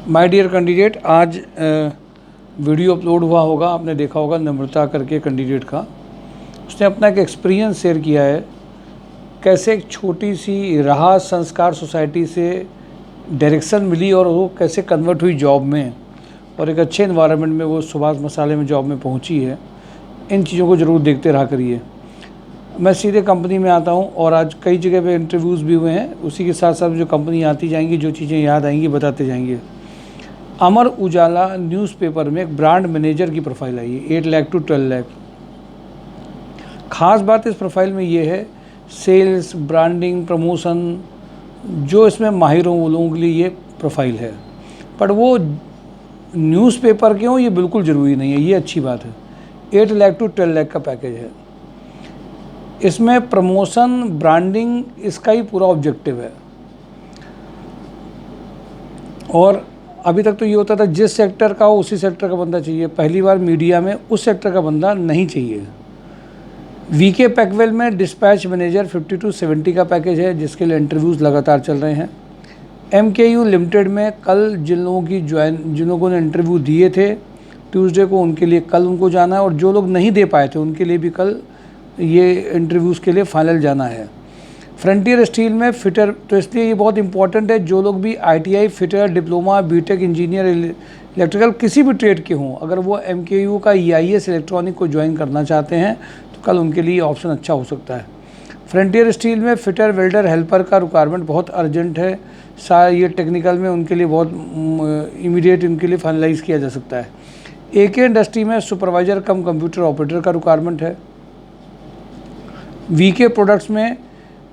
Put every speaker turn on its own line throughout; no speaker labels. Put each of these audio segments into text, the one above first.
My dear candidate, आज video upload हुआ होगा, आपने देखा होगा नम्रता करके कैंडिडेट का। उसने अपना एक एक्सपीरियंस शेयर किया है, कैसे एक छोटी सी राह संस्कार सोसाइटी से डायरेक्शन मिली और वो कैसे कन्वर्ट हुई जॉब में और एक अच्छे इन्वायरमेंट में वो सुभाष मसाले में जॉब में पहुंची है। इन चीज़ों को ज़रूर देखते रहा करिए। मैं सीधे कंपनी में आता हूं और आज कई जगह पे इंटरव्यूज़ भी हुए हैं। उसी के साथ साथ जो कंपनी आती जाएंगी, जो चीज़ें याद आएंगी बताते जाएंगे। अमर उजाला न्यूज़पेपर में एक ब्रांड मैनेजर की प्रोफाइल आई है, 8 लाख टू 12 लाख। ख़ास बात इस प्रोफाइल में ये है, सेल्स, ब्रांडिंग, प्रमोशन, जो इसमें माहिर हों वो लोगों के लिए ये प्रोफाइल है। पर वो न्यूज़पेपर के हों ये बिल्कुल ज़रूरी नहीं है, ये अच्छी बात है। 8 लाख टू 12 लाख का पैकेज है। इसमें प्रमोशन, ब्रांडिंग, इसका ही पूरा ऑब्जेक्टिव है। और अभी तक तो ये होता था जिस सेक्टर का हो उसी सेक्टर का बंदा चाहिए। पहली बार मीडिया में उस सेक्टर का बंदा नहीं चाहिए। वीके पैकवेल में डिस्पैच मैनेजर 50 to 70 का पैकेज है, जिसके लिए इंटरव्यूज़ लगातार चल रहे हैं। MKU लिमिटेड में कल जिन लोगों ने इंटरव्यू दिए थे ट्यूसडे को, उनके लिए कल उनको जाना है, और जो लोग नहीं दे पाए थे उनके लिए भी कल ये इंटरव्यूज़ के लिए फाइनल जाना है। फ्रंटियर स्टील में फिटर, तो इसलिए ये बहुत इंपॉर्टेंट है, जो लोग भी ITI fitter, diploma, BTech, engineer, electrical किसी भी ट्रेड के हों, अगर वो MKU का EIS इलेक्ट्रॉनिक को ज्वाइन करना चाहते हैं तो कल उनके लिए ऑप्शन अच्छा हो सकता है। फ्रंटियर स्टील में फिटर, वेल्डर, हेल्पर का रिक्वायरमेंट बहुत अर्जेंट है। ये टेक्निकल में उनके लिए बहुत इमीडिएट उनके लिए फाइनलाइज किया जा सकता है। AK इंडस्ट्री में सुपरवाइजर कम कंप्यूटर ऑपरेटर का रिक्वायरमेंट है। VK प्रोडक्ट्स में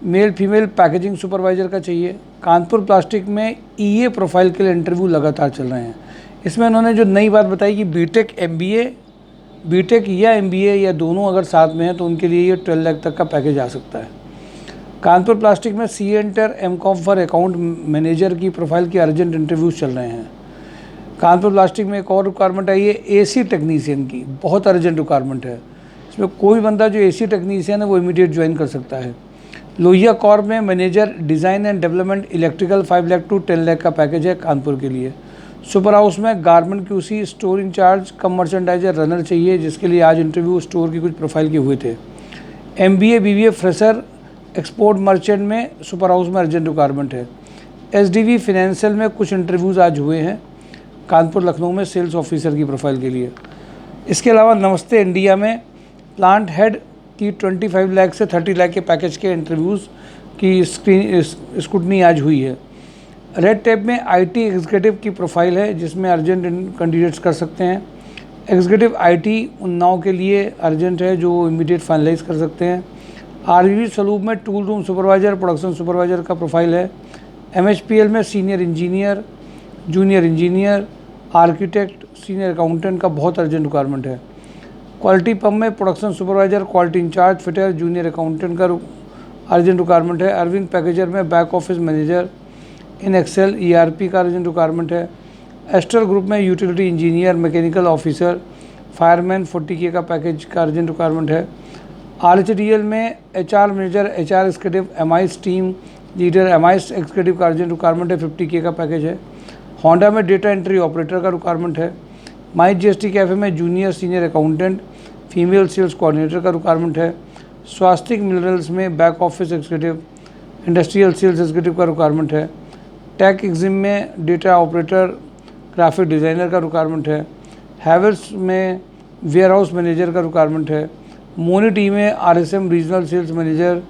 मेल फीमेल पैकेजिंग सुपरवाइज़र का चाहिए। कानपुर प्लास्टिक में EA प्रोफाइल के लिए इंटरव्यू लगातार चल रहे हैं। इसमें उन्होंने जो नई बात बताई कि बीटेक या MBA या दोनों अगर साथ में है तो उनके लिए ये 12 लाख तक का पैकेज आ सकता है। कानपुर प्लास्टिक में CA inter MCOM for account manager की प्रोफाइल के अर्जेंट इंटरव्यूज चल रहे हैं। कानपुर प्लास्टिक में एक और रिक्वायरमेंट आई है AC टेक्नीशियन की, बहुत अर्जेंट रिक्वायरमेंट है। इसमें कोई बंदा जो AC टेक्नीशियन है वो इमीडिएट ज्वाइन कर सकता है। लोहिया कॉर्प में manager design and development electrical 5 lakh to 10 lakh का पैकेज है कानपुर के लिए। सुपर हाउस में garment QC store incharge cum merchandiser runner चाहिए, जिसके लिए आज इंटरव्यू स्टोर की कुछ प्रोफाइल के हुए थे। MBA BBA fresher export merchant में सुपर हाउस में अर्जेंट रिक्वायरमेंट है। SDV फिनेंशियल में कुछ इंटरव्यूज़ आज हुए हैं कानपुर लखनऊ में सेल्स ऑफिसर की प्रोफाइल के लिए। इसके अलावा नमस्ते इंडिया में प्लांट हेड की 25 लाख से 30 लाख के पैकेज के इंटरव्यूज़ की स्क्रूटनी आज हुई है। रेड टेप में IT एग्जीक्यूटिव की प्रोफाइल है, जिसमें अर्जेंट कैंडिडेट्स कर सकते हैं। एग्जीक्यूटिव IT उन्नाव के लिए अर्जेंट है, जो इमीडिएट फाइनलाइज कर सकते हैं। RV सलूब में tool room supervisor, production supervisor का प्रोफाइल है। MHPL में senior engineer, junior engineer, architect, senior accountant का बहुत अर्जेंट रिक्वायरमेंट है। क्वालिटी पंप में production supervisor, quality incharge, fitter, junior accountant का अर्जेंट रिक्वायरमेंट है। अरविंद पैकेजर में back office manager in excel ERP का अर्जेंट रिक्वायरमेंट है। एस्ट्रल ग्रुप में utility engineer, mechanical officer, fireman 40K का पैकेज का अर्जेंट रिक्वायरमेंट है। RHDL में HR manager, HR executive, MIS team leader, MIS executive का अर्जेंट रिक्वायरमेंट है, 50K का पैकेज है। होंडा में डेटा एंट्री ऑपरेटर का रिक्वायरमेंट है। माई GST कैफे में junior senior accountant, female sales coordinator का रिक्वायरमेंट है। स्वास्तिक मिनरल्स में back office executive, industrial sales executive का रिक्वायरमेंट है। टेक एग्जिम में डेटा ऑपरेटर, ग्राफिक डिज़ाइनर का रिक्वायरमेंट है। हैवेल्स में वेयर हाउस मैनेजर का रिक्वायरमेंट है। मोनिटी में RSM regional sales manager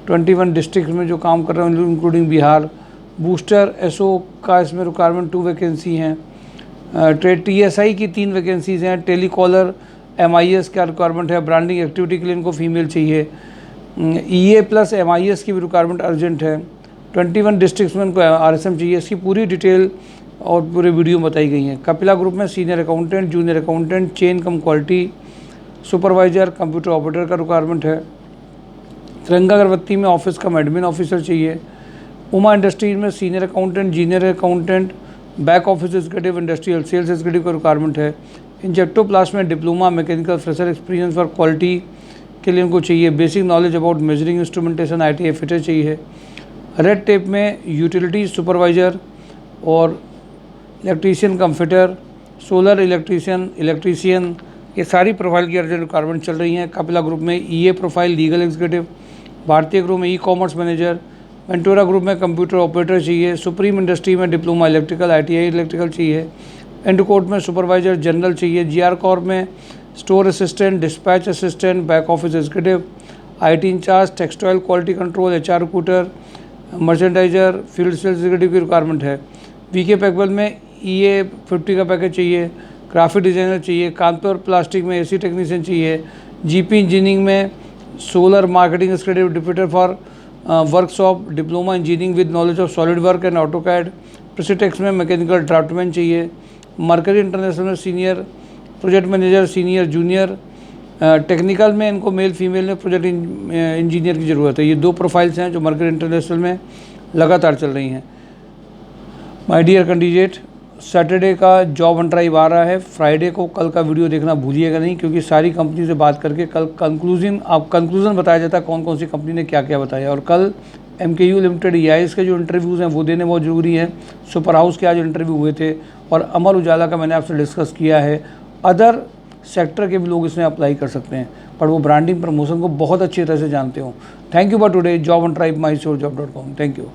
21 district में जो काम कर रहे हैं इंक्लूडिंग बिहार। बूस्टर SO का इसमें रिक्वायरमेंट 2 वैकेंसी हैं। ट्रेड TSI की 3 वैकेंसीज़ हैं। टेलीकॉलर MIS का रिक्वायरमेंट है। ब्रांडिंग एक्टिविटी के लिए इनको फीमेल चाहिए। EA प्लस MIS की भी रिक्वायरमेंट अर्जेंट है। 21 डिस्ट्रिक्ट्स में इनको RSM चाहिए। इसकी पूरी डिटेल और पूरे वीडियो बताई गई हैं। कपिला ग्रुप में senior accountant, junior accountant, chain cum quality supervisor, computer operator का रिक्वायरमेंट है। तिरंगा अगरबत्ती में ऑफिस का एडमिन ऑफिसर चाहिए। उमा इंडस्ट्रीज में senior accountant, junior accountant, back office executive, industrial sales executive का रिक्वायरमेंट है। इंजेक्टोप्लास्ट में diploma, mechanical fresher experience for quality के लिए उनको चाहिए। Basic knowledge about measuring instrumentation ITI fitter चाहिए। रेड टेप में यूटिलिटी सुपरवाइज़र और इलेक्ट्रीशियन कम फिटर, सोलर इलेक्ट्रीशियन, ये सारी प्रोफाइल की अर्जेंट रिक्वायरमेंट चल रही हैं। कपिला ग्रुप में EA profile legal executive, Bhartiya group में e commerce manager, Ventura group में कंप्यूटर ऑपरेटर चाहिए, सुप्रीम इंडस्ट्री में डिप्लोमा इलेक्ट्रिकल ITI इलेक्ट्रिकल चाहिए, एंडकोट में सुपरवाइजर जनरल चाहिए, GR कॉर्प में store assistant, dispatch assistant, back office executive, IT incharge, textile quality control, HR recruiter, merchandiser, field sales executive की requirement है। VK Packwell में EA 50 का पैकेज चाहिए, ग्राफिक डिज़ाइनर चाहिए, कानपुर प्लास्टिक में AC टेक्नीशियन चाहिए, GP इंजीनियरिंग में सोलर मार्केटिंग एग्जीक्यूटिव, डिप्यूटर for workshop, diploma engineering with knowledge of solid work and AutoCAD, Precitex में मैकेनिकल ड्राफ्टमैन चाहिए, मर्करी इंटरनेशनल में senior project manager, senior junior, technical में इनको मेल फीमेल में project engineer की ज़रूरत है। ये 2 प्रोफाइल्स हैं जो मर्करी इंटरनेशनल में लगातार चल रही हैं। माय डियर कैंडिडेट, सैटरडे का जॉब ऑन ड्राइव आ रहा है, फ्राइडे को कल का वीडियो देखना भूलिएगा नहीं, क्योंकि सारी कंपनी से बात करके कल कंक्लूजन बताया जाता है कौन कौन सी कंपनी ने क्या क्या बताया। और कल MKU लिमिटेड EIS के जो इंटरव्यूज़ हैं वो देने बहुत ज़रूरी हैं। सुपर हाउस के आज इंटरव्यू हुए थे, और अमर उजाला का मैंने आपसे डिस्कस किया है। अदर सेक्टर के भी लोग इसमें अप्लाई कर सकते हैं, पर वो ब्रांडिंग प्रमोशन को बहुत अच्छी तरह से जानते हो। Thank you for today, job on drive, mysourjob.com। Thank you.